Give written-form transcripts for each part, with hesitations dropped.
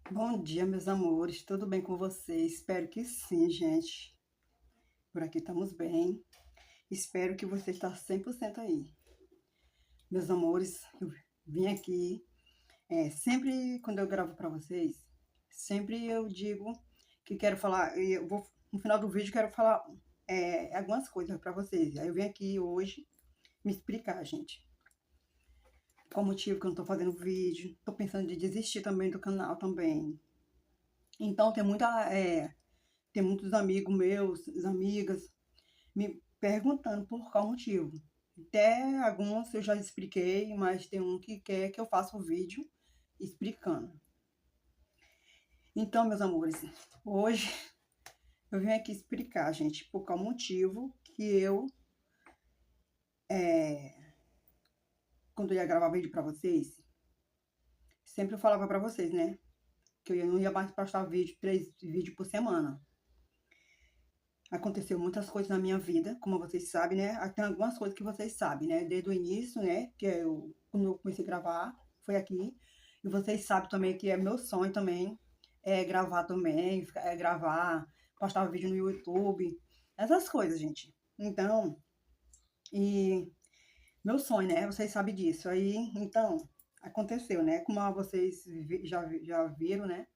Bom dia, meus amores. Tudo bem com vocês? Espero que sim, gente. Por aqui estamos bem. Espero que você está 100% aí. Meus amores, eu vim aqui. Sempre quando eu gravo para vocês, sempre eu digo que quero falar. No final do vídeo, quero falar algumas coisas para vocês. Aí eu vim aqui hoje me explicar, gente. Qual o motivo que eu não tô fazendo vídeo. Tô pensando de desistir também do canal também. Então, tem muitos amigos meus, amigas, me perguntando por qual motivo. Até alguns eu já expliquei, mas tem um que quer que eu faça o vídeo explicando. Então, meus amores, hoje eu vim aqui explicar, gente, por qual motivo que quando eu ia gravar vídeo pra vocês, sempre eu falava pra vocês, né? Que eu não ia mais postar vídeo, 3 vídeos por semana. Aconteceu muitas coisas na minha vida, como vocês sabem, né? Tem algumas coisas que vocês sabem, né? Desde o início, né? Quando eu comecei a gravar, foi aqui. E vocês sabem também que é meu sonho também, gravar também, gravar, postar vídeo no YouTube, essas coisas, gente. Então, e meu sonho, né? Vocês sabem disso. Aí, então, aconteceu, né? Como vocês já viram, né?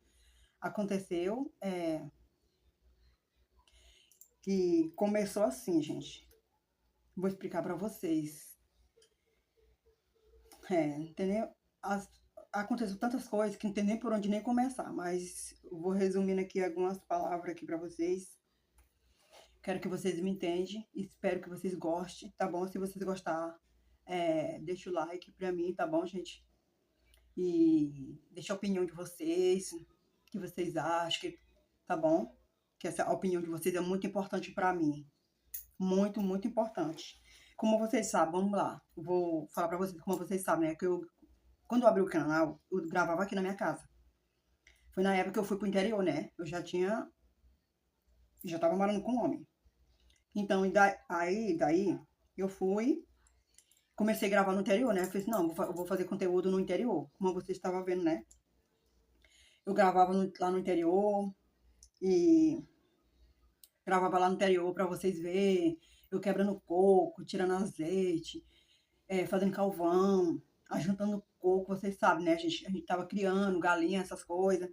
Aconteceu, que começou assim, gente. Vou explicar pra vocês. Entendeu? Aconteceu tantas coisas que não tem nem por onde nem começar, mas eu vou resumindo aqui algumas palavras aqui pra vocês. Quero que vocês me entendam, espero que vocês gostem, tá bom? Se vocês gostar, deixa o like pra mim, tá bom, gente? E deixa a opinião de vocês, o que vocês acham, tá bom? Que essa opinião de vocês é muito importante pra mim. Muito, muito importante. Como vocês sabem, vamos lá. Eu vou falar pra vocês como vocês sabem, né? Quando eu abri o canal, eu gravava aqui na minha casa. Foi na época que eu fui pro interior, né? Já tava morando com um homem. Então, daí, eu fui, comecei a gravar no interior, né? Eu falei assim, não, eu vou fazer conteúdo no interior, como você estava vendo, né? Eu gravava lá no interior e gravava lá no interior pra vocês verem, eu quebrando coco, tirando azeite, fazendo calvão, ajuntando coco, vocês sabem, né? A gente tava criando galinha, essas coisas.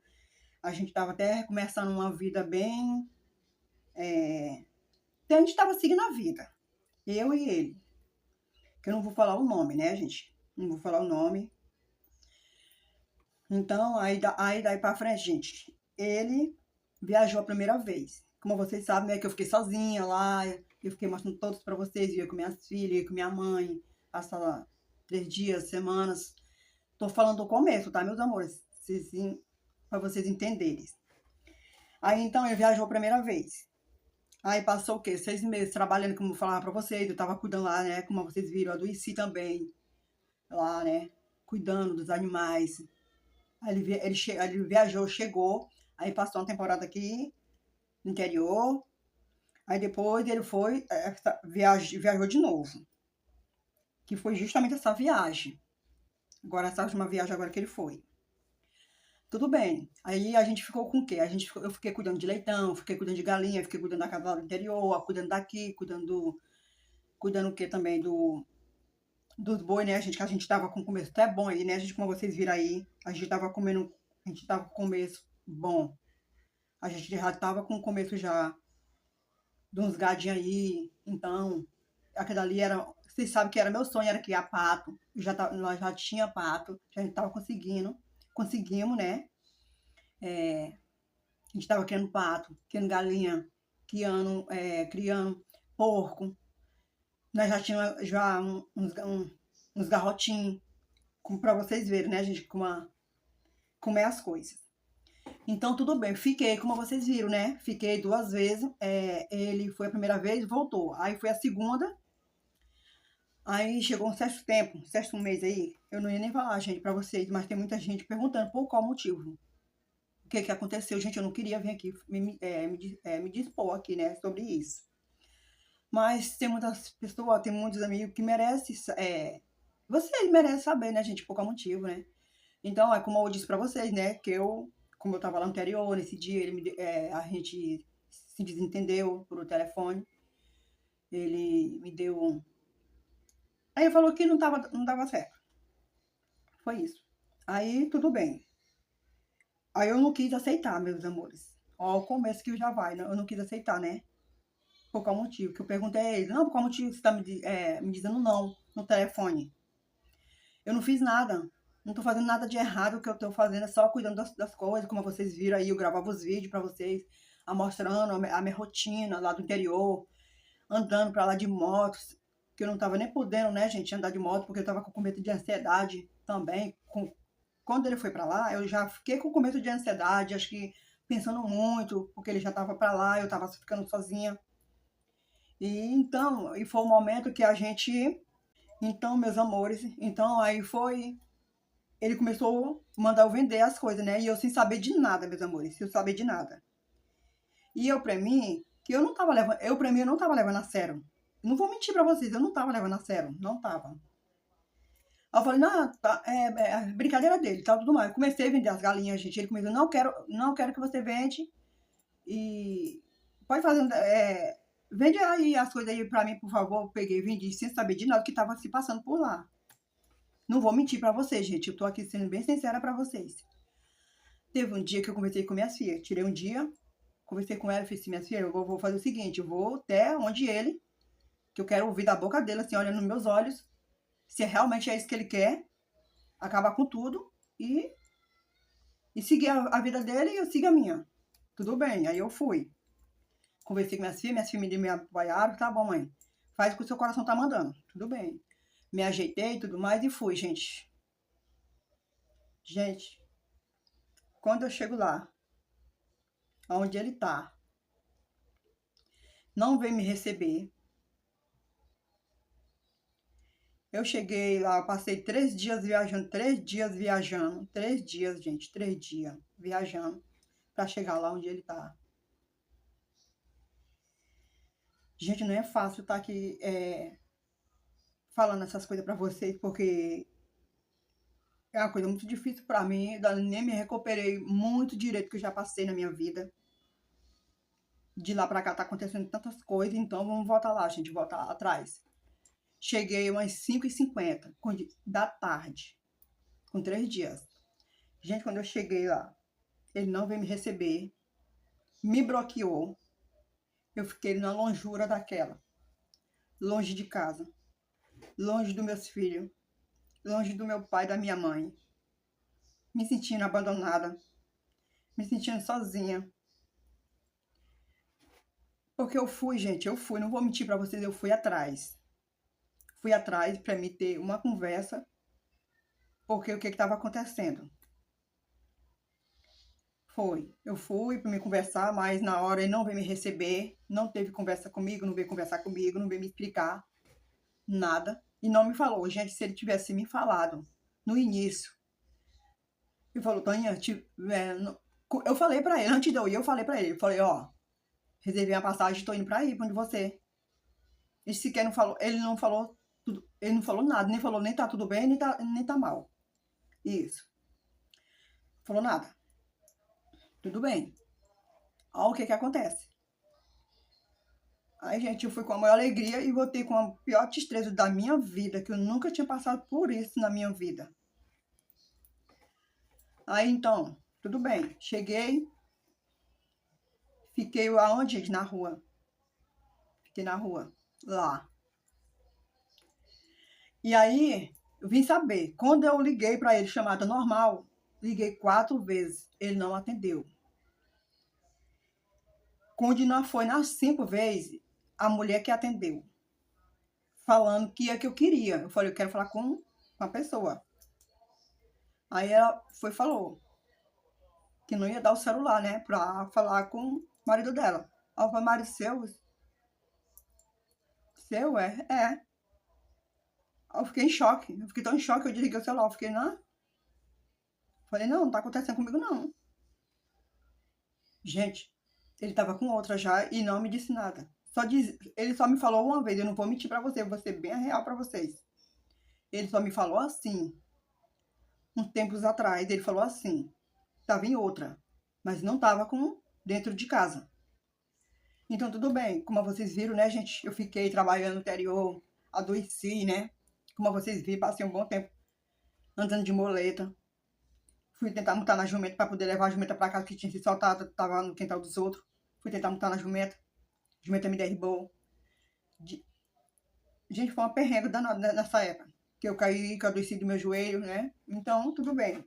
A gente tava até começando uma vida bem. Então a gente tava seguindo a vida. Eu e ele. Que eu não vou falar o nome, né, gente? Não vou falar o nome. Então, aí daí pra frente, gente. Ele viajou a primeira vez. Como vocês sabem, né, que eu fiquei sozinha lá. Eu fiquei mostrando todos pra vocês. Eu ia com minhas filhas, ia com minha mãe. Passar lá 3 dias, semanas. Tô falando do começo, tá, meus amores? Pra vocês entenderem. Aí, então, ele viajou a primeira vez. Aí passou o quê? 6 meses trabalhando, como eu falava pra vocês. Eu tava cuidando lá, né? Como vocês viram, eu adoeci também. Lá, né? Cuidando dos animais. Aí ele viajou, chegou. Aí passou uma temporada aqui no interior. Aí depois ele foi, viajou de novo. Que foi justamente essa viagem. Agora, essa última viagem agora que ele foi. Tudo bem. Aí a gente ficou com o quê? Eu fiquei cuidando de leitão, fiquei cuidando de galinha, fiquei cuidando da casa lá do interior, cuidando daqui, cuidando o quê também dos boi, né? Que a gente tava com começo até bom aí, né? Como vocês viram aí, a gente tava com começo bom. A gente já tava com começo já de uns gadinhos aí. Então, aquilo ali era, vocês sabem que era meu sonho, era criar pato. Nós já tinha pato, já a gente tava conseguimos, né? A gente tava criando pato, criando galinha, criando porco. Nós já tínhamos uns garrotinhos, como para vocês verem, né, gente, como é as coisas. Então, tudo bem, fiquei, como vocês viram, né? Fiquei 2 vezes. Ele foi a primeira vez, voltou. Aí foi a segunda. Aí chegou um certo tempo, um certo mês aí. Eu não ia nem falar, gente, pra vocês, mas tem muita gente perguntando por qual motivo. O que que aconteceu, gente? Eu não queria vir aqui me dispor aqui, né, sobre isso. Mas tem muitas pessoas, tem muitos amigos que merecem. Vocês merecem saber, né, gente, por qual motivo, né? Então, é como eu disse pra vocês, né? Que eu como eu estava lá no interior, nesse dia a gente se desentendeu por telefone. Ele me deu um... Aí ele falou que não dava certo. Foi isso. Aí, tudo bem. Aí eu não quis aceitar, meus amores. Ó, o começo que já vai, né? Eu não quis aceitar, né? Por qual motivo? Que eu perguntei a ele. Não, por qual motivo você tá me dizendo não no telefone? Eu não fiz nada. Não tô fazendo nada de errado. O que eu tô fazendo é só cuidando das coisas, como vocês viram aí. Eu gravava os vídeos pra vocês, mostrando a minha rotina lá do interior, andando pra lá de motos, que eu não tava nem podendo, né, gente, andar de moto, porque eu tava com começo de ansiedade também. Quando ele foi pra lá, eu já fiquei com começo de ansiedade, acho que pensando muito, porque ele já tava pra lá, eu tava ficando sozinha. E foi o momento que a gente... Então, meus amores, então aí foi... Ele começou a mandar eu vender as coisas, né? E eu sem saber de nada, meus amores, sem saber de nada. E eu, pra mim, que eu não tava levando... Pra mim, eu não tava levando a sério. Não vou mentir pra vocês, eu não tava levando a sério. Não tava. Aí eu falei, não, tá, brincadeira dele, tal, tudo mais. Eu comecei a vender as galinhas, gente. Ele começou, não quero que você vende. E pode fazer, vende aí as coisas aí pra mim, por favor. Eu peguei, vendi, sem saber de nada que tava se passando por lá. Não vou mentir pra vocês, gente. Eu tô aqui sendo bem sincera pra vocês. Teve um dia que eu conversei com minhas filhas. Tirei um dia, conversei com ela e falei assim, minhas filhas, eu vou fazer o seguinte, eu vou até onde ele, que eu quero ouvir da boca dele, assim, olhando nos meus olhos, se realmente é isso que ele quer, acabar com tudo e seguir a vida dele e eu sigo a minha. Tudo bem, aí eu fui. Conversei com minhas filhas me apoiaram, tá bom, mãe. Faz o que o seu coração tá mandando, tudo bem. Me ajeitei e tudo mais e fui, gente. Gente, quando eu chego lá, onde ele tá, não veio me receber. Eu cheguei lá, passei 3 dias viajando, 3 dias, gente, 3 dias viajando pra chegar lá onde ele tá. Gente, não é fácil estar aqui falando essas coisas pra vocês, porque é uma coisa muito difícil pra mim, nem me recuperei muito direito que eu já passei na minha vida. De lá pra cá tá acontecendo tantas coisas, então vamos voltar lá, gente, voltar lá atrás. Cheguei umas 5h50 da tarde, com 3 dias. Gente, quando eu cheguei lá, ele não veio me receber, me bloqueou. Eu fiquei na longura daquela, longe de casa, longe dos meus filhos, longe do meu pai e da minha mãe, me sentindo abandonada, me sentindo sozinha. Porque eu fui, gente, não vou mentir pra vocês, eu fui atrás. Fui atrás pra me ter uma conversa, porque o que estava acontecendo? Eu fui pra me conversar, mas na hora ele não veio me receber, não teve conversa comigo, não veio conversar comigo, não veio me explicar nada. E não me falou. Gente, se ele tivesse me falado no início, ele falou, Toninha, eu falei pra ele, antes de eu ir, eu falei pra ele, ó, reservei a passagem, tô indo pra ir, pra onde você. Ele sequer não falou, ele não falou tudo, ele não falou nada, nem falou nem tá tudo bem, nem tá mal. Isso. Falou nada. Tudo bem. Olha o que acontece. Aí, gente, eu fui com a maior alegria e voltei com a pior tristeza da minha vida, que eu nunca tinha passado por isso na minha vida. Aí, então, tudo bem. Cheguei, fiquei aonde, gente? Na rua. Fiquei na rua, lá. E aí, eu vim saber. Quando eu liguei pra ele, chamada normal, liguei 4 vezes. Ele não atendeu. Quando não foi nas 5 vezes, a mulher que atendeu. Falando que é que eu queria. Eu falei, eu quero falar com uma pessoa. Aí ela falou que não ia dar o celular, né? Pra falar com o marido dela. Aí eu falei, marido seu? Seu, é? É. Aí eu fiquei em choque. Eu fiquei tão em choque que eu desliguei o celular. Eu fiquei, não. Falei, não tá acontecendo comigo, não. Gente, ele tava com outra já e não me disse nada. Ele só me falou uma vez, eu não vou mentir pra você, eu vou ser bem real pra vocês. Ele só me falou assim, uns tempos atrás, ele falou assim, tava em outra. mas não estava com dentro de casa. Então, tudo bem. Como vocês viram, né, gente? Eu fiquei trabalhando no interior, adoeci, né? Como vocês viram, passei um bom tempo andando de muleta. Fui tentar montar na jumenta para poder levar a jumenta para casa que tinha se soltado, tava no quintal dos outros. Fui tentar montar na jumenta. A jumenta me derrubou. Gente, foi uma perrengue danada nessa época. Que eu caí, que eu adoeci do meu joelho, né? Então, tudo bem.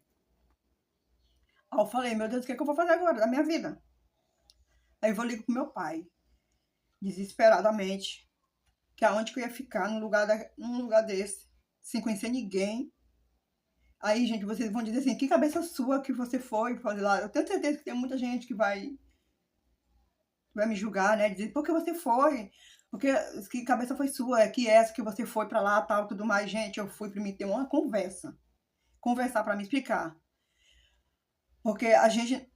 Aí eu falei, meu Deus, o que é que eu vou fazer agora da minha vida? Aí eu vou ligar pro meu pai, desesperadamente, que aonde que eu ia ficar num lugar desse, sem conhecer ninguém. Aí, gente, vocês vão dizer assim, que cabeça sua que você foi fazer lá? Eu tenho certeza que tem muita gente que vai me julgar, né? Dizer, por que você foi? Porque que cabeça foi sua? É que essa que você foi pra lá, tal, tudo mais. Gente, eu fui pra me ter uma conversa. Conversar pra me explicar. Porque a gente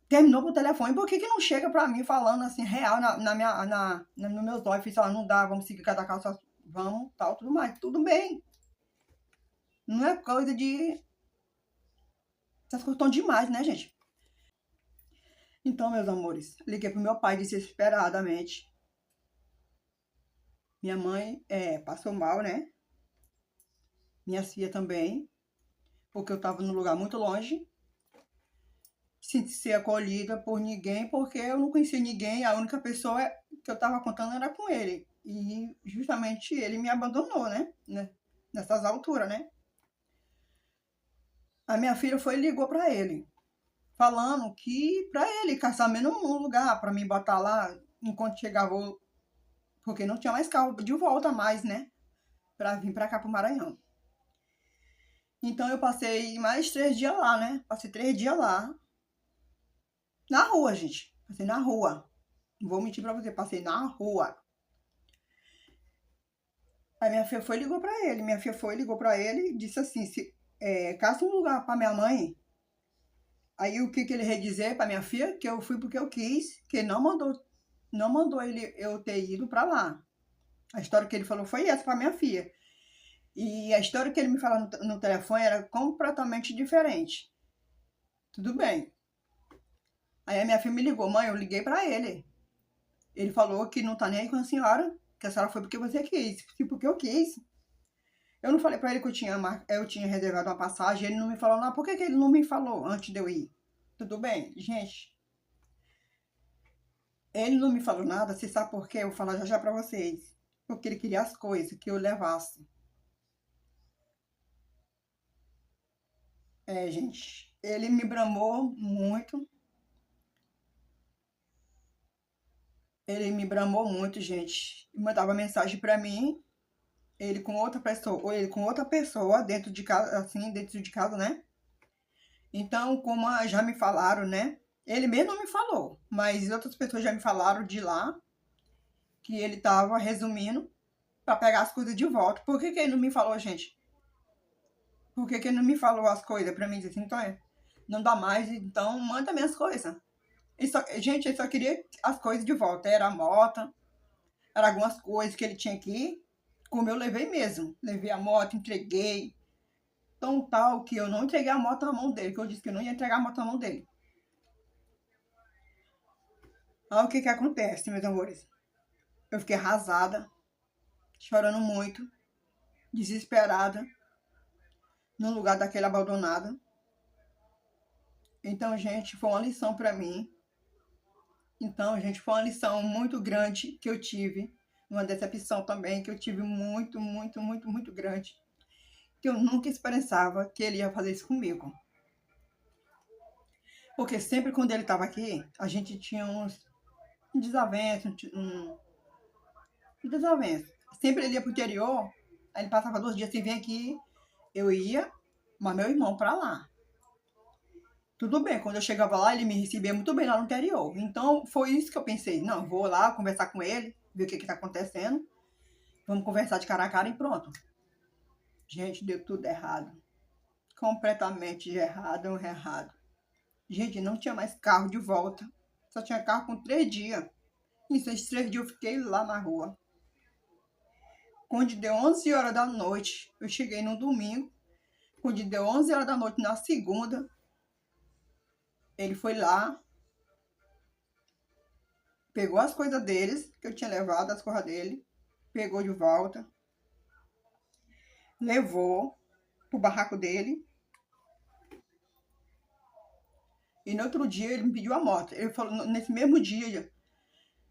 terminou por telefone, por que que não chega pra mim falando assim, real, nos meus olhos, fiz, não dá, vamos seguir cada calça, vamos, tal, tudo mais, tudo bem. Não é coisa de... Essas coisas estão demais, né, gente? Então, meus amores, liguei pro meu pai desesperadamente. Minha mãe passou mal, né? Minha filha também, porque eu tava num lugar muito longe. Sem ser acolhida por ninguém, porque eu não conhecia ninguém, a única pessoa que eu estava contando era com ele. E justamente ele me abandonou, né? Nessas alturas, né? A minha filha foi e ligou para ele, falando que para ele caçar menos um lugar para me botar lá enquanto chegava, porque não tinha mais carro de volta mais, né? Para vir para cá pro Maranhão. Então eu passei mais 3 dias lá, né? Passei 3 dias lá. Na rua, gente. Passei na rua. Não vou mentir pra você, passei na rua. Aí minha filha foi e ligou pra ele. Minha filha foi e ligou pra ele e disse assim, caça um lugar pra minha mãe. Aí o que que ele ia dizer pra minha filha? Que eu fui porque eu quis, que ele não mandou eu ter ido pra lá. A história que ele falou foi essa pra minha filha. E a história que ele me falou no telefone era completamente diferente. Tudo bem. Aí a minha filha me ligou, mãe, eu liguei pra ele. Ele falou que não tá nem aí com a senhora, que a senhora foi porque você quis, porque eu quis. Eu não falei pra ele que eu tinha reservado uma passagem, ele não me falou nada. Por que que ele não me falou antes de eu ir? Tudo bem, gente. Ele não me falou nada, você sabe por quê? Eu vou falar já já pra vocês. Porque ele queria as coisas que eu levasse. Gente, ele me bramou muito. Ele me bramou muito, gente. Mandava mensagem pra mim, ele com outra pessoa, ou ele com outra pessoa dentro de casa, assim, dentro de casa, né? Então, como já me falaram, né? Ele mesmo não me falou, mas outras pessoas já me falaram de lá que ele estava resumindo para pegar as coisas de volta. Por que que ele não me falou, gente? Por que que ele não me falou as coisas para mim? Dizer assim, então não dá mais, então manda minhas coisas. Gente, ele só queria as coisas de volta. Era a moto, era algumas coisas que ele tinha aqui, como eu levei mesmo. Levei a moto, entreguei. Tão tal que eu não entreguei a moto na mão dele, que eu disse que eu não ia entregar a moto na mão dele. Aí o que que acontece, meus amores? Eu fiquei arrasada, chorando muito, desesperada, no lugar daquele abandonado. Então, gente, foi uma lição para mim. Então, gente, foi uma lição muito grande que eu tive. Uma decepção também que eu tive muito, muito, muito, muito grande. Que eu nunca esperançava que ele ia fazer isso comigo. Porque sempre quando ele estava aqui, a gente tinha uns desavenças, desavenças. Sempre ele ia pro interior, aí ele passava 2 dias sem vir aqui, eu ia, mas meu irmão pra lá. Tudo bem, quando eu chegava lá, ele me recebia muito bem lá no interior. Então, foi isso que eu pensei. Não, vou lá conversar com ele, ver o que tá acontecendo. Vamos conversar de cara a cara e pronto. Gente, deu tudo errado. Completamente errado, errado. Gente, não tinha mais carro de volta. Só tinha carro com 3 dias. E esses 3 dias eu fiquei lá na rua. Quando deu 11 horas da noite, eu cheguei no domingo. Quando deu 11 horas da noite na segunda, Ele foi lá, pegou as coisas deles, que eu tinha levado, as coisas dele, pegou de volta, levou pro barraco dele. E no outro dia ele me pediu a moto. Ele falou, nesse mesmo dia,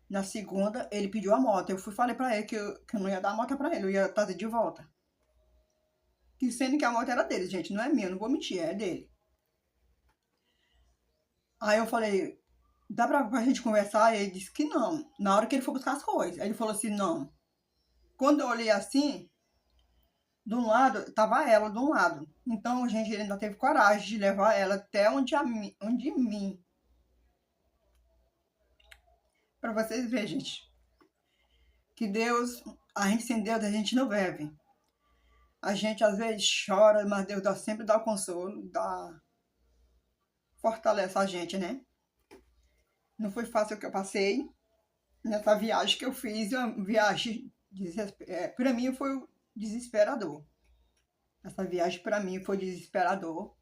na segunda, ele pediu a moto. Eu falei pra ele que eu não ia dar a moto pra ele, eu ia trazer de volta. E sendo que a moto era dele, gente, não é minha, não vou mentir, é dele. Aí eu falei, dá pra gente conversar? E ele disse que não, na hora que ele for buscar as coisas. Aí ele falou assim, não. Quando eu olhei assim, de um lado, tava ela de um lado. Então, gente, ele ainda teve coragem de levar ela até onde mim. Pra vocês verem, gente, que Deus, a gente sem Deus, a gente não vive. A gente às vezes chora, mas Deus sempre dá o consolo, fortalece a gente, né? Não foi fácil o que eu passei nessa viagem que eu fiz, uma viagem, para mim foi desesperador. Essa viagem para mim foi desesperador.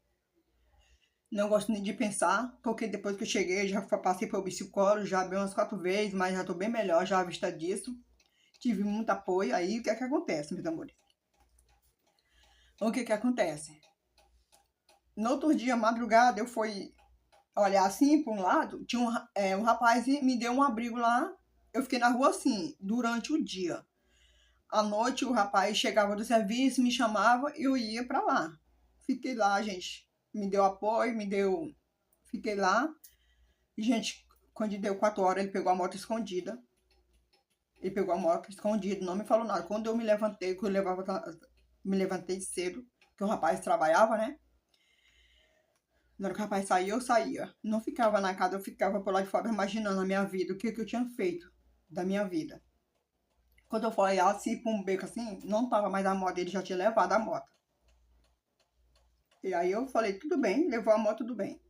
Não gosto nem de pensar, porque depois que eu cheguei, já passei pelo psicólogo, já bem umas 4 vezes, mas já estou bem melhor já à vista disso. Tive muito apoio, aí o que é que acontece, meus amores? O que que acontece? No outro dia, madrugada, eu fui olhar assim para um lado, tinha um rapaz e me deu um abrigo lá. Eu fiquei na rua assim, durante o dia. À noite, o rapaz chegava do serviço, me chamava e eu ia para lá. Fiquei lá, gente. Me deu apoio, Fiquei lá. Gente, quando deu 4 horas, ele pegou a moto escondida. Ele pegou a moto escondida, não me falou nada. Quando eu me levantei, me levantei cedo, que o rapaz trabalhava, né? Na hora que o rapaz saía, eu saía. Não ficava na casa, eu ficava por lá de fora imaginando a minha vida, o que eu tinha feito da minha vida. Quando eu falei assim, pra um beco assim, não tava mais a moto, ele já tinha levado a moto. E aí eu falei, tudo bem, levou a moto, tudo bem.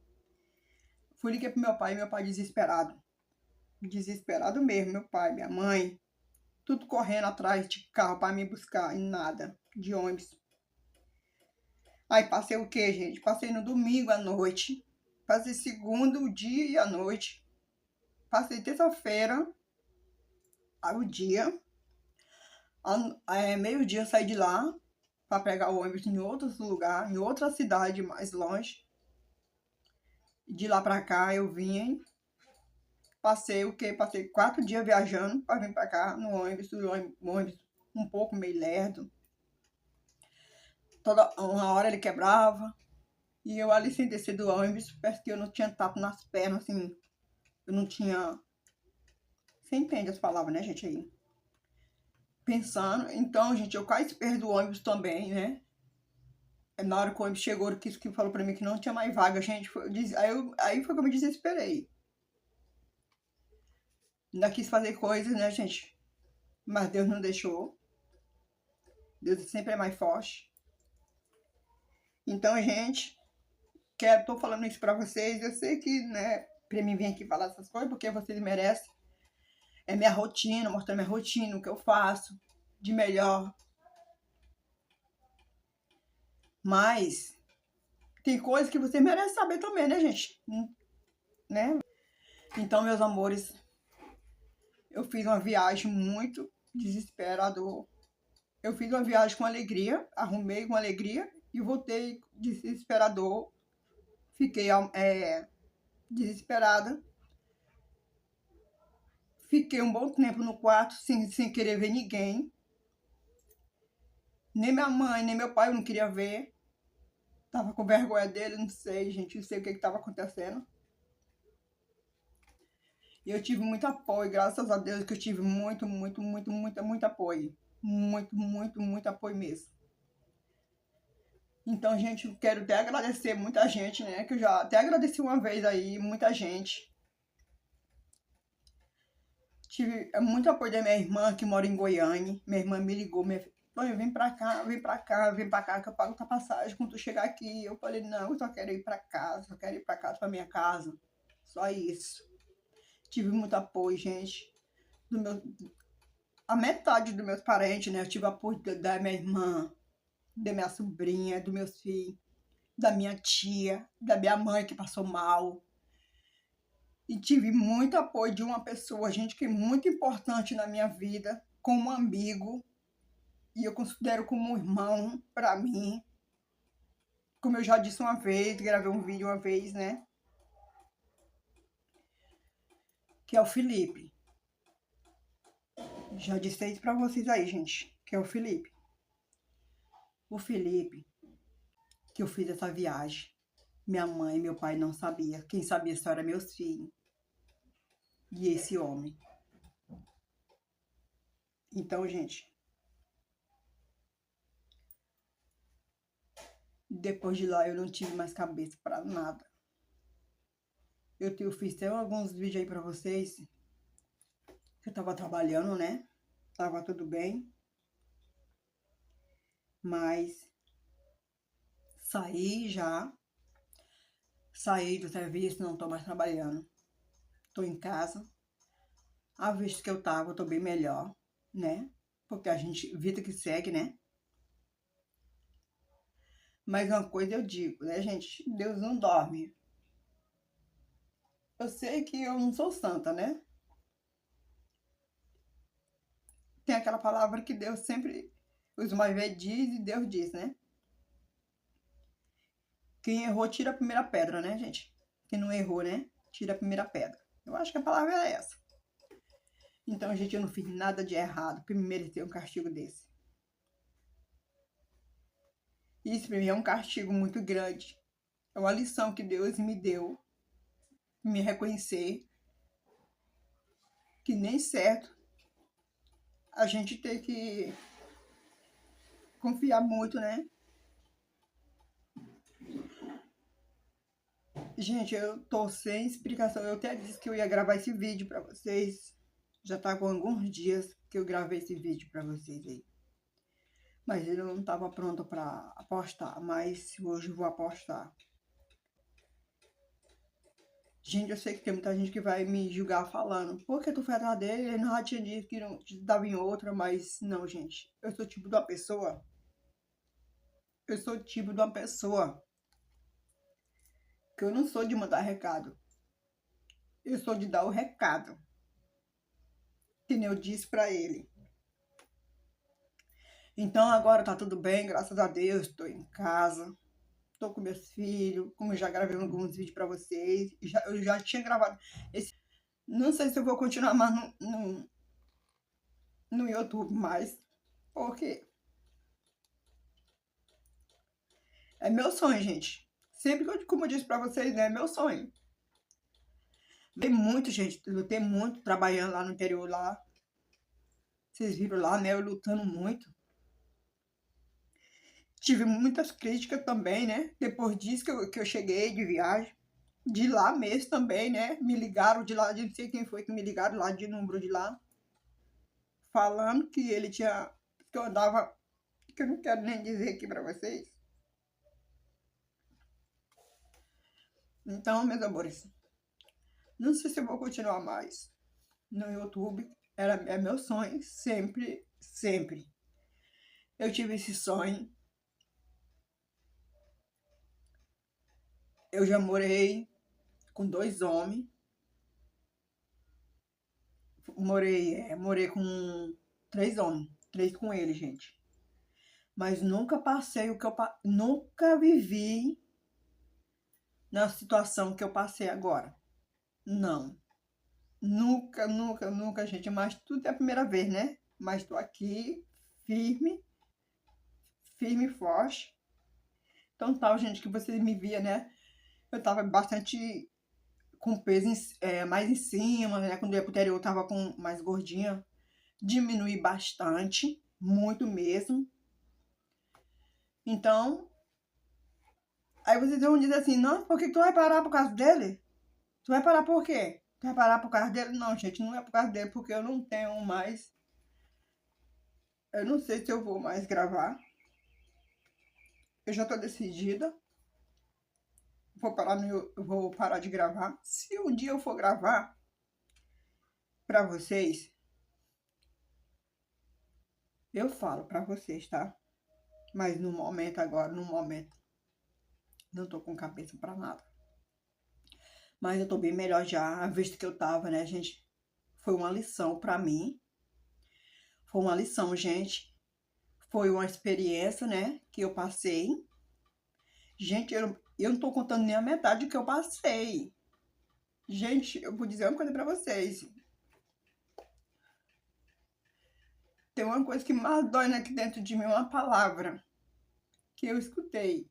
Fui ligar pro meu pai desesperado. Desesperado mesmo, meu pai, minha mãe, tudo correndo atrás de carro para me buscar, e nada, de ônibus. Aí passei o quê, gente? Passei no domingo à noite, passei segundo dia e à noite, passei terça-feira, o dia, meio-dia eu saí de lá para pegar o ônibus em outro lugar, em outra cidade mais longe. De lá para cá eu vim, passei o quê? Passei 4 dias viajando para vir para cá no ônibus, o ônibus um pouco meio lerdo. Toda uma hora ele quebrava. E eu ali sem descer do ônibus, parece que eu não tinha tato nas pernas, assim. Eu não tinha. Você entende as palavras, né, gente? Aí. Pensando. Então, gente, eu quase perdi o ônibus também, né? Na hora que o ônibus chegou, que falou pra mim que não tinha mais vaga, gente. Aí foi que eu me desesperei. Ainda quis fazer coisas, né, gente? Mas Deus não deixou. Deus sempre é mais forte. Então, gente, tô falando isso pra vocês. Eu sei que, né, pra mim vir aqui falar essas coisas, porque vocês merecem. É minha rotina, mostrando minha rotina, o que eu faço de melhor. Mas tem coisas que você merece saber também, né, gente? Né? Então, meus amores, eu fiz uma viagem muito desesperador. Eu fiz uma viagem com alegria, arrumei com alegria e voltei desesperador. Fiquei desesperada. Fiquei um bom tempo no quarto sem querer ver ninguém. Nem minha mãe, nem meu pai eu não queria ver. Tava com vergonha dele, não sei, gente, não sei o que estava acontecendo. E eu tive muito apoio, graças a Deus que eu tive muito apoio. Muito apoio mesmo. Então, gente, eu quero até agradecer muita gente, né? Que eu já até agradeci uma vez aí, muita gente. Tive muito apoio da minha irmã, que mora em Goiânia. Minha irmã me ligou, vem pra cá, que eu pago tua passagem quando tu chegar aqui. Eu falei, não, eu só quero ir pra casa, pra minha casa. Só isso. Tive muito apoio, gente. A metade dos meus parentes, né? Eu tive apoio da minha irmã, da minha sobrinha, dos meus filhos, da minha tia, da minha mãe que passou mal. E tive muito apoio de uma pessoa, gente, que é muito importante na minha vida, como amigo, e eu considero como um irmão para mim. Como eu já disse uma vez, gravei um vídeo uma vez, né? Que é o Felipe. Já disse isso pra vocês aí, gente, que é o Felipe. O Felipe, que eu fiz essa viagem, minha mãe e meu pai não sabia. Quem sabia só era meus filhos. E esse homem. Então, gente, depois de lá eu não tive mais cabeça pra nada. Fiz até alguns vídeos aí pra vocês. Que eu tava trabalhando, né? Tava tudo bem. Mas saí já. Saí do serviço, não tô mais trabalhando. Tô em casa. A vez que eu tava, eu tô bem melhor, né? Porque a gente, vida que segue, né? Mas uma coisa eu digo, né, gente? Deus não dorme. Eu sei que eu não sou santa, né? Tem aquela palavra que Deus sempre, os mais velhos diz e Deus diz, né? Quem errou, tira a primeira pedra, né, gente? Quem não errou, né? Tira a primeira pedra. Eu acho que a palavra é essa. Então, gente, eu não fiz nada de errado pra me merecer um castigo desse. Isso pra mim é um castigo muito grande. É uma lição que Deus me deu. Me reconhecer que nem certo a gente tem que confiar muito, né? Gente, eu tô sem explicação. Eu até disse que eu ia gravar esse vídeo pra vocês. Já tá com alguns dias que eu gravei esse vídeo pra vocês aí. Mas ele não tava pronto pra postar, mas hoje eu vou apostar. Gente, eu sei que tem muita gente que vai me julgar falando, por que tu foi atrás dele? Ele não já tinha dito que não dava em outra, mas não, gente. Eu sou tipo de uma pessoa. Eu sou tipo de uma pessoa que eu não sou de mandar recado. Eu sou de dar o recado. Que nem eu disse pra ele. Então agora tá tudo bem, graças a Deus. Tô em casa. Tô com meus filhos. Como eu já gravei alguns vídeos pra vocês. Eu já tinha gravado esse. Não sei se eu vou continuar mais no YouTube mais. Porque é meu sonho, gente. Sempre que como eu disse pra vocês, né? É meu sonho. Tem muito, gente. Eu tenho muito trabalhando lá no interior lá. Vocês viram lá, né? Eu lutando muito. Tive muitas críticas também, né? Depois disso que eu cheguei de viagem. De lá mesmo também, né? Me ligaram de lá, de não sei quem foi que me ligaram lá de número de lá. Falando que ele tinha. Que eu andava. Que eu não quero nem dizer aqui pra vocês. Então, meus amores. Não sei se eu vou continuar mais no YouTube. É meu sonho, sempre, sempre. Eu tive esse sonho. Eu já morei com 2 homens. Morei com 3 homens. 3 com ele, gente. Mas nunca passei o que nunca vivi na situação que eu passei agora. Não. Nunca, nunca, nunca, gente. Mas tudo é a primeira vez, né? Mas tô aqui, firme, firme e forte. Então tal, gente, que vocês me via, né? Eu tava bastante com peso mais em cima, né? Quando eu ia pro interior eu tava com mais gordinha. Diminui bastante, muito mesmo. Então, aí vocês vão dizer assim, não, por que tu vai parar por causa dele? Tu vai parar por quê? Tu vai parar por causa dele? Não, gente, não é por causa dele, porque eu não tenho mais. Eu não sei se eu vou mais gravar. Eu já tô decidida. Vou parar de gravar. Se um dia eu for gravar pra vocês, eu falo pra vocês, tá? Mas no momento agora, no momento, não tô com cabeça pra nada. Mas eu tô bem melhor já, visto que eu tava, né, gente? Foi uma lição pra mim. Foi uma lição, gente. Foi uma experiência, né, que eu passei. Gente, eu não tô contando nem a metade do que eu passei. Gente, eu vou dizer uma coisa pra vocês. Tem uma coisa que mais dói aqui dentro de mim, uma palavra que eu escutei.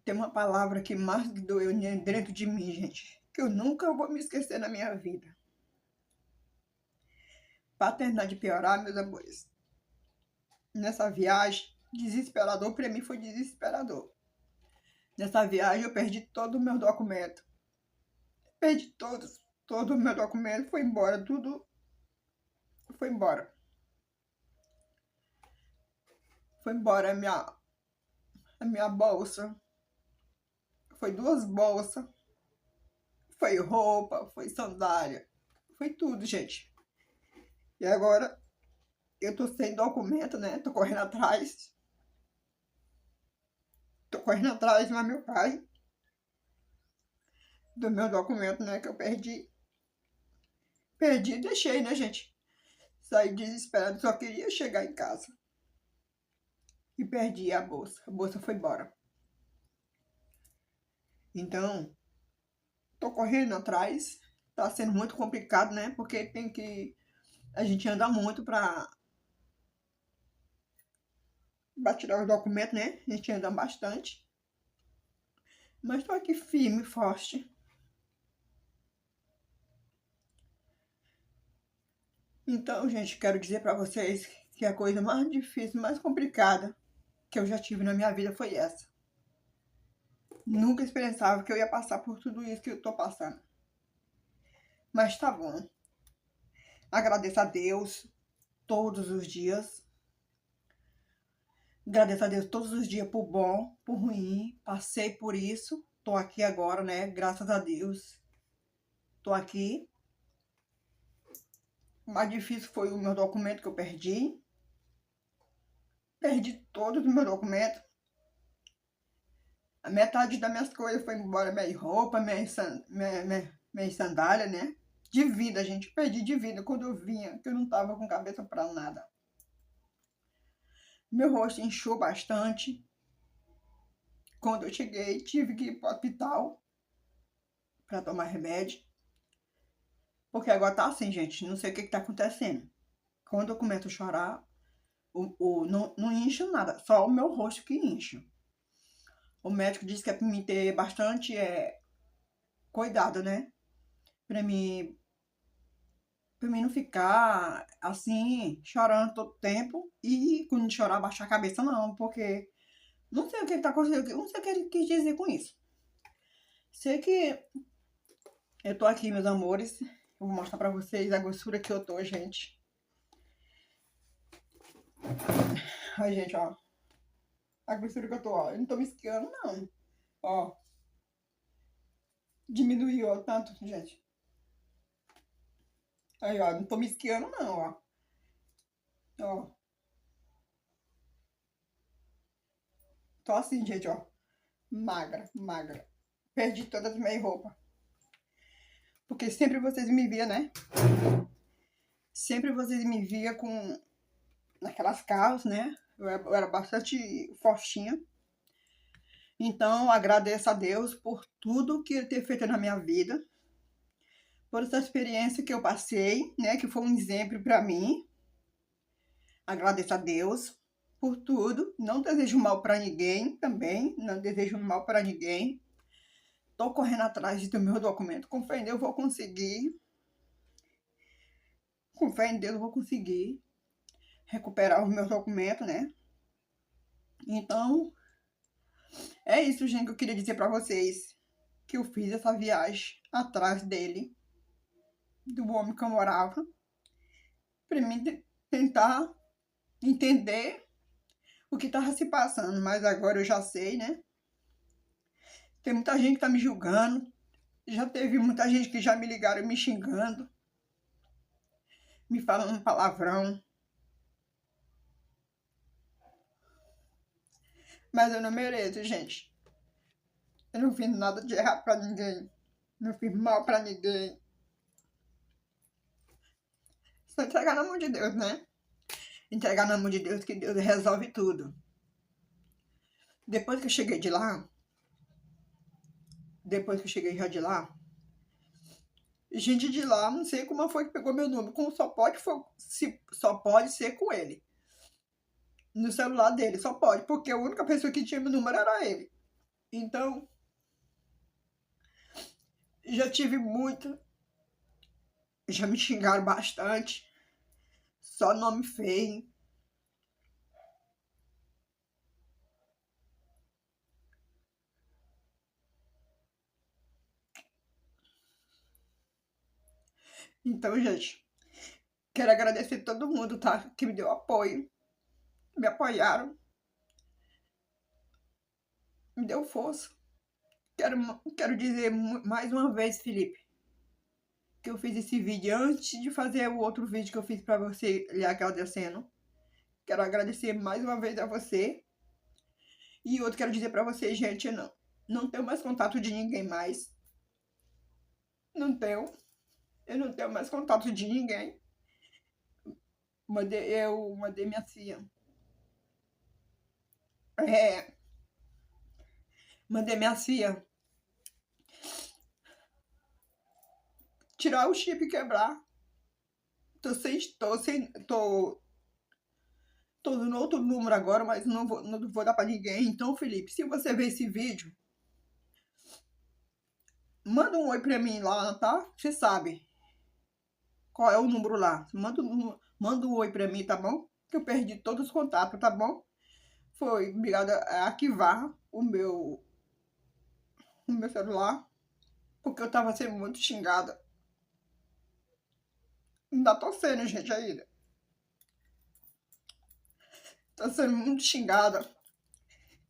Tem uma palavra que mais doeu dentro de mim, gente, que eu nunca vou me esquecer na minha vida. Pra terminar de piorar, meus amores, nessa viagem, desesperador, pra mim foi desesperador. Nessa viagem eu perdi todo o meu documento. Perdi todos. Todo o meu documento foi embora, tudo foi embora. Foi embora a minha bolsa. Foi 2 bolsas. Foi roupa, foi sandália. Foi tudo, gente. E agora eu tô sem documento, né? Tô correndo atrás. Tô correndo atrás, mas meu pai, do meu documento, né? Que eu perdi. Perdi e deixei, né, gente? Saí desesperado, só queria chegar em casa. E perdi a bolsa. A bolsa foi embora. Então, tô correndo atrás. Tá sendo muito complicado, né? Porque tem que. A gente anda muito pra tirar os documentos, né? A gente anda bastante. Mas tô aqui firme, forte. Então, gente, quero dizer pra vocês que a coisa mais difícil, mais complicada que eu já tive na minha vida foi essa. Nunca pensava que eu ia passar por tudo isso que eu tô passando. Mas tá bom. Agradeço a Deus todos os dias. Agradeço a Deus todos os dias por bom, por ruim. Passei por isso. Tô aqui agora, né? Graças a Deus. Tô aqui. O mais difícil foi o meu documento que eu perdi. Perdi todos os meus documentos. A metade das minhas coisas foi embora. Minha roupa, minha sandália, né? De vida, gente. Perdi de vida quando eu vinha, que eu não tava com cabeça pra nada. Meu rosto inchou bastante. Quando eu cheguei, tive que ir pro hospital pra tomar remédio. Porque agora tá assim, gente. Não sei o que tá acontecendo. Quando eu começo a chorar, não incha nada. Só o meu rosto que incha. O médico disse que é pra mim ter bastante cuidado, né? Pra mim não ficar assim, chorando todo tempo. E quando chorar, baixar a cabeça, não. Porque não sei o que ele tá acontecendo. Não sei o que ele quis dizer com isso. Sei que eu tô aqui, meus amores. Eu vou mostrar pra vocês a grossura que eu tô, gente. Ai, gente, ó. A grossura que eu tô, ó. Eu não tô me esquiando, não. Ó. Diminuiu, ó, tanto, gente. Aí, ó. Não tô me esquiando, não, ó. Ó. Tô assim, gente, ó. Magra, magra. Perdi todas as minhas roupas. Porque sempre vocês me viam, né? Sempre vocês me viam com naquelas calças, né? Eu era bastante fortinha. Então, agradeço a Deus por tudo que Ele tem feito na minha vida. Por essa experiência que eu passei, né? Que foi um exemplo para mim. Agradeço a Deus por tudo. Não desejo mal para ninguém também. Não desejo mal para ninguém. Tô correndo atrás do meu documento. Com fé em Deus eu vou conseguir. Com fé em Deus eu vou conseguir recuperar os meus documentos, né? Então, é isso, gente, que eu queria dizer para vocês. Que eu fiz essa viagem atrás dele, do homem que eu morava, para mim tentar entender o que estava se passando. Mas agora eu já sei, né? Tem muita gente que tá me julgando. Já teve muita gente que já me ligaram me xingando, me falando palavrão. Mas eu não mereço, gente. Eu não fiz nada de errado pra ninguém. Não fiz mal pra ninguém. Só entregar na mão de Deus, né? Entregar na mão de Deus, que Deus resolve tudo. Depois que eu cheguei de lá, depois que eu cheguei já de lá, gente de lá, não sei como foi que pegou meu número, como só pode ser com ele. No celular dele, só pode, porque a única pessoa que tinha meu número era ele. Então, já tive muito, já me xingaram bastante, só nome feio. Então, gente, quero agradecer todo mundo, tá? Que me deu apoio, me apoiaram, me deu força. Quero dizer mais uma vez, Felipe, que eu fiz esse vídeo antes de fazer o outro vídeo que eu fiz pra você lhe agradecendo. Quero agradecer mais uma vez a você. E outro, quero dizer pra você, gente, não tenho mais contato de ninguém mais. Não tenho. Eu não tenho mais contato de ninguém. Eu mandei minha filha. É, mandei minha filha tirar o chip e quebrar. Tô usando outro número agora, mas não vou dar pra ninguém. Então, Felipe, se você ver esse vídeo, manda um oi pra mim lá, tá? Você sabe qual é o número lá. Manda um oi pra mim, tá bom? Que eu perdi todos os contatos, tá bom? Foi obrigada a arquivar o meu celular, porque eu tava sendo muito xingada. Ainda tô sendo, gente, ainda. Tô sendo muito xingada.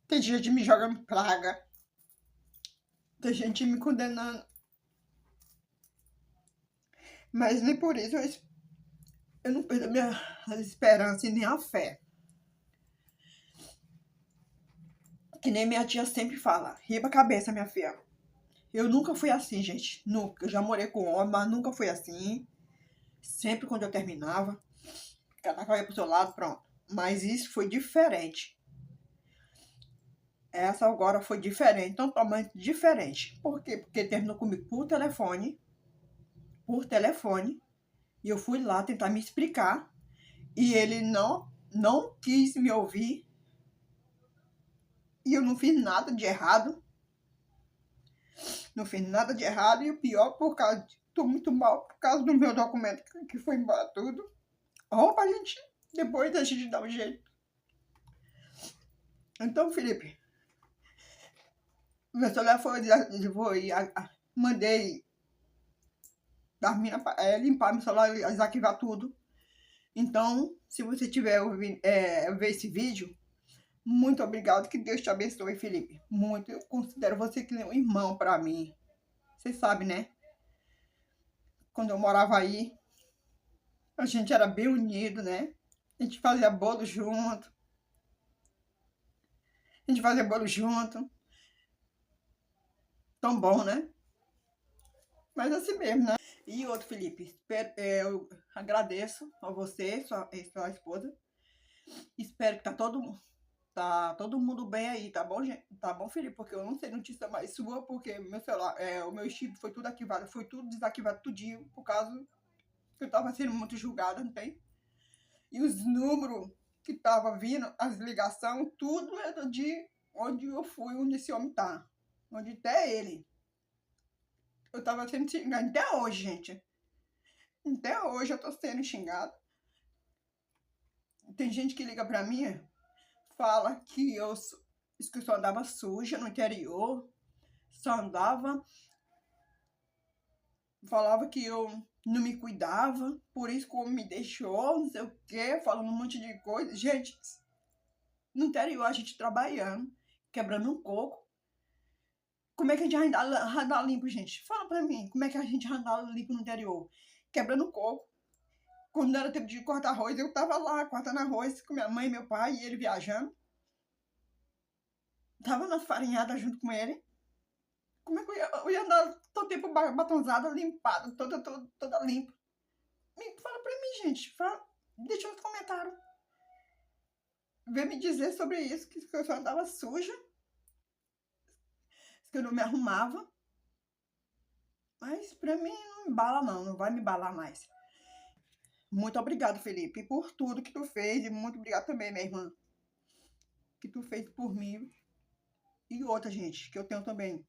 Tem gente me jogando praga. Tem gente me condenando. Mas nem por isso eu não perdo a minha esperança e nem a fé. Que nem minha tia sempre fala. Riba a cabeça, minha filha. Eu nunca fui assim, gente. Nunca. Eu já morei com homem, mas nunca fui assim. Sempre quando eu terminava, cada qual ia pro seu lado, pronto. Mas isso foi diferente. Essa agora foi diferente, totalmente diferente. Por quê? Porque terminou comigo por telefone, e eu fui lá tentar me explicar, e ele não quis me ouvir, e eu não fiz nada de errado. Não fiz nada de errado, e o pior, tô muito mal por causa do meu documento, que foi embora tudo. Roupa, gente, depois a gente dá um jeito. Então, Felipe, meu celular mandei limpar meu celular, desativar tudo. Então, se você tiver ver esse vídeo, muito obrigado, que Deus te abençoe, Felipe. Muito, eu considero você que nem um irmão para mim. Você sabe, né? Quando eu morava aí, a gente era bem unido, né? A gente fazia bolo junto. A gente fazia bolo junto. Tão bom, né? Mas assim mesmo, né? E outro, Felipe, eu agradeço a você, sua esposa. Espero que tá todo mundo bem aí, tá bom, gente? Tá bom, Felipe? Porque eu não sei notícia mais sua, porque meu celular, o meu chip foi tudo ativado, foi tudo desativado tudinho, por causa que eu tava sendo muito julgada, não tem? E os números que tava vindo, as ligações, tudo era de onde eu fui, onde esse homem tá. Onde até ele. Eu tava sendo xingada até hoje, gente. Até hoje eu tô sendo xingada. Tem gente que liga pra mim, fala que eu só andava suja no interior, só andava, falava que eu não me cuidava, por isso que o homem me deixou, não sei o quê, falando um monte de coisa. Gente, no interior a gente trabalhando, quebrando um coco. Como é que a gente anda limpo, gente? Fala pra mim, como é que a gente anda limpo no interior? Quebrando um coco. Quando era tempo de cortar arroz, eu tava lá cortando arroz com minha mãe, meu pai e ele viajando. Tava na farinhada junto com ele. eu ia andar todo tempo batonzada, limpada, toda limpa. Fala pra mim, gente. Deixa nos comentários. Vem me dizer sobre isso, que eu só andava suja. Que eu não me arrumava. Mas pra mim não embala não, não vai me embalar mais. Muito obrigado, Felipe, por tudo que tu fez. E muito obrigado também, minha irmã. Que tu fez por mim. E outra, gente, que eu tenho também.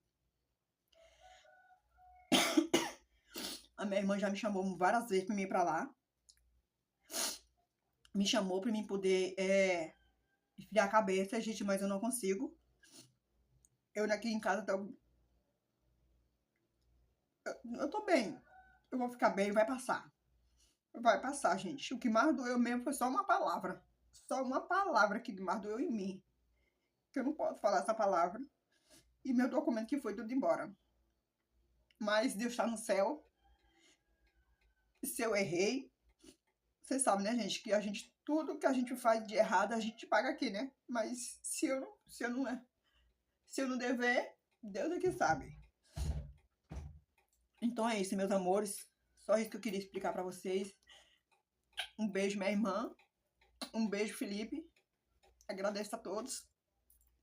A minha irmã já me chamou várias vezes pra mim ir pra lá. Me chamou pra mim poder esfriar a cabeça, gente, mas eu não consigo. Eu aqui em casa eu tô bem. Eu vou ficar bem, vai passar. Vai passar, gente. O que mais doeu mesmo foi só uma palavra. Só uma palavra que mais doeu em mim. Que eu não posso falar essa palavra. E meu documento que foi tudo embora. Mas Deus está no céu. Se eu errei, vocês sabem, né, gente? Que tudo que a gente faz de errado, a gente paga aqui, né? Mas se eu não dever, Deus é que sabe. Então é isso, meus amores. Só isso que eu queria explicar pra vocês. Um beijo, minha irmã. Um beijo, Felipe. Agradeço a todos.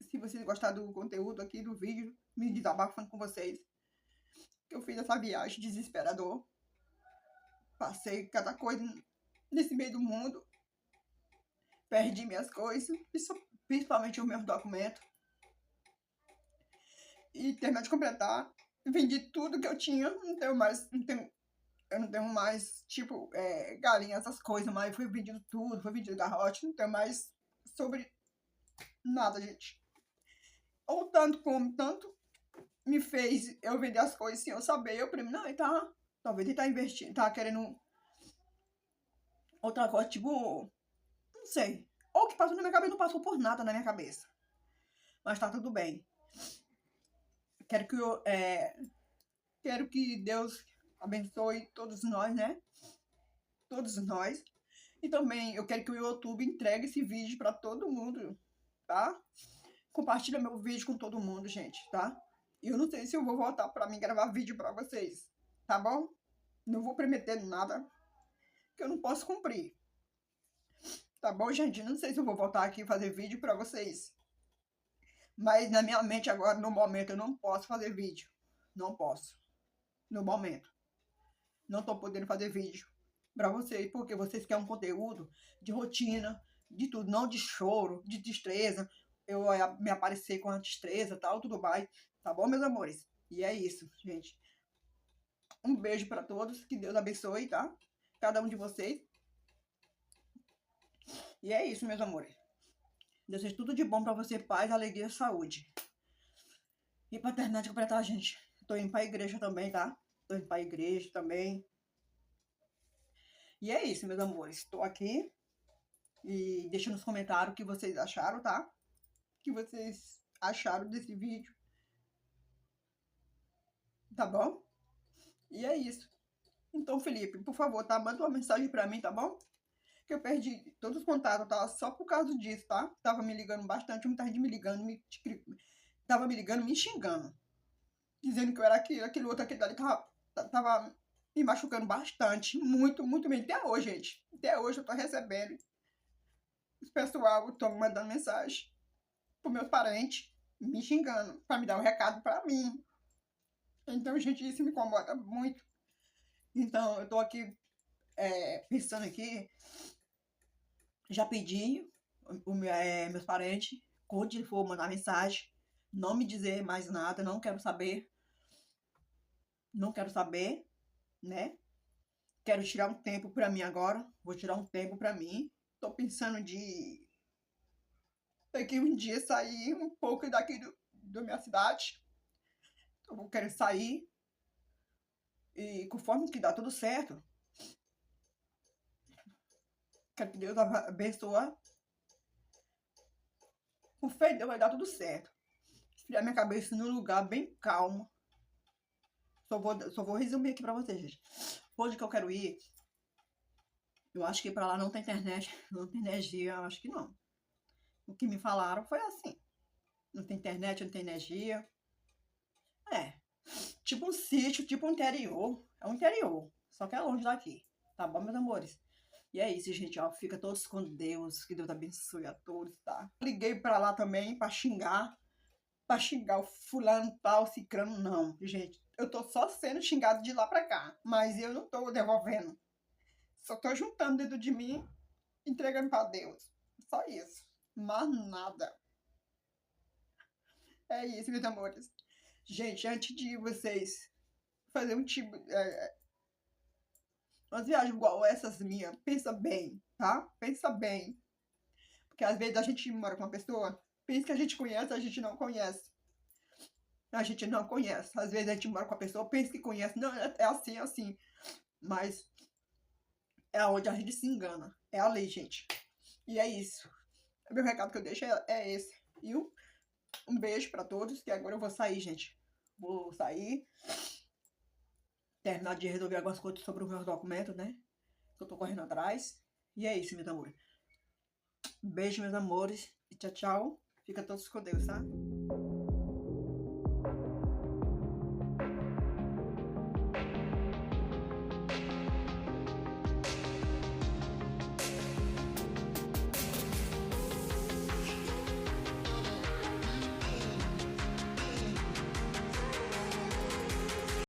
Se vocês gostaram do conteúdo aqui, do vídeo, me desabafando com vocês. Eu fiz essa viagem desesperador. Passei cada coisa nesse meio do mundo. Perdi minhas coisas, principalmente os meus documentos. E terminei de completar. Vendi tudo que eu tinha. Eu não tenho mais, tipo, galinha, essas coisas, mas foi vendido tudo, foi vendido garrote. Não tenho mais sobre nada, gente. Ou tanto me fez eu vender as coisas sem eu saber. Eu primeiro, não, talvez ele tá investindo, tá querendo outra coisa, tipo, não sei. Ou o que passou na minha cabeça não passou por nada na minha cabeça. Mas tá tudo bem. Quero que Deus abençoe todos nós, né? Todos nós. E também eu quero que o YouTube entregue esse vídeo pra todo mundo, tá? Compartilha meu vídeo com todo mundo, gente, tá? E eu não sei se eu vou voltar pra mim gravar vídeo pra vocês, tá bom? Não vou prometer nada que eu não posso cumprir. Tá bom, gente? Não sei se eu vou voltar aqui e fazer vídeo pra vocês. Mas na minha mente agora, no momento, eu não posso fazer vídeo. Não posso. No momento. Não tô podendo fazer vídeo pra vocês, porque vocês querem um conteúdo de rotina, de tudo, não de choro, de tristeza. Eu me aparecer com a tristeza e tal, tudo mais. Tá bom, meus amores? E é isso, gente. Um beijo pra todos. Que Deus abençoe, tá? Cada um de vocês. E é isso, meus amores. Desejo tudo de bom pra você, paz, alegria e saúde. E pra terminar de completar, gente, tô indo pra igreja também, tá? Tô indo pra igreja também. E é isso, meus amores. Tô aqui. E deixa nos comentários o que vocês acharam, tá? O que vocês acharam desse vídeo. Tá bom? E é isso. Então, Felipe, por favor, tá? Manda uma mensagem pra mim, tá bom? Que eu perdi todos os contatos, tá? Só por causa disso, tá? Tava me ligando bastante, muita gente me ligando, tava me ligando, me xingando. Dizendo que eu era aquele outro, aquele dali tava me machucando bastante. Muito, muito mesmo. Até hoje, gente. Até hoje eu tô recebendo. Os pessoal estão mandando mensagem pros meus parentes, me xingando, pra me dar um recado pra mim. Então, gente, isso me incomoda muito. Então, eu tô aqui pensando aqui. Já pedi meus parentes, quando for mandar mensagem, não me dizer mais nada, não quero saber. Não quero saber, né? Quero tirar um tempo pra mim agora. Vou tirar um tempo pra mim. Tô pensando de daqui um dia sair um pouco daqui da minha cidade. Eu vou querer sair. E conforme que dá tudo certo. Quero que Deus abençoe. Com fé em Deus vai dar tudo certo. Esfriar minha cabeça num lugar bem calmo. Só vou resumir aqui pra vocês, gente. Onde que eu quero ir? Eu acho que pra lá não tem internet, não tem energia, eu acho que não. O que me falaram foi assim. Não tem internet, não tem energia. tipo um sítio, tipo um interior. É um interior, só que é longe daqui. Tá bom, meus amores? E é isso, gente, ó. Fica todos com Deus. Que Deus abençoe a todos, tá? Liguei pra lá também pra xingar. Pra xingar o fulano tal, cicrano, não. Gente, eu tô só sendo xingado de lá pra cá. Mas eu não tô devolvendo. Só tô juntando dentro de mim, entregando pra Deus. Só isso. Mas nada. É isso, meus amores. Gente, antes de vocês fazer um tipo. Umas viagens igual essas minhas, pensa bem, tá? Pensa bem. Porque às vezes a gente mora com uma pessoa, pensa que a gente conhece, a gente não conhece. A gente não conhece. Às vezes a gente mora com a pessoa, pensa que conhece. Não, é assim, é assim. Mas é onde a gente se engana. É a lei, gente. E é isso. O meu recado que eu deixo é esse. E um beijo pra todos, que agora eu vou sair, gente. Vou sair, terminar de resolver algumas coisas sobre os meus documentos, né? Que eu tô correndo atrás. E é isso, meus amores. Beijo, meus amores. E tchau, tchau. Fica todos com Deus, tá?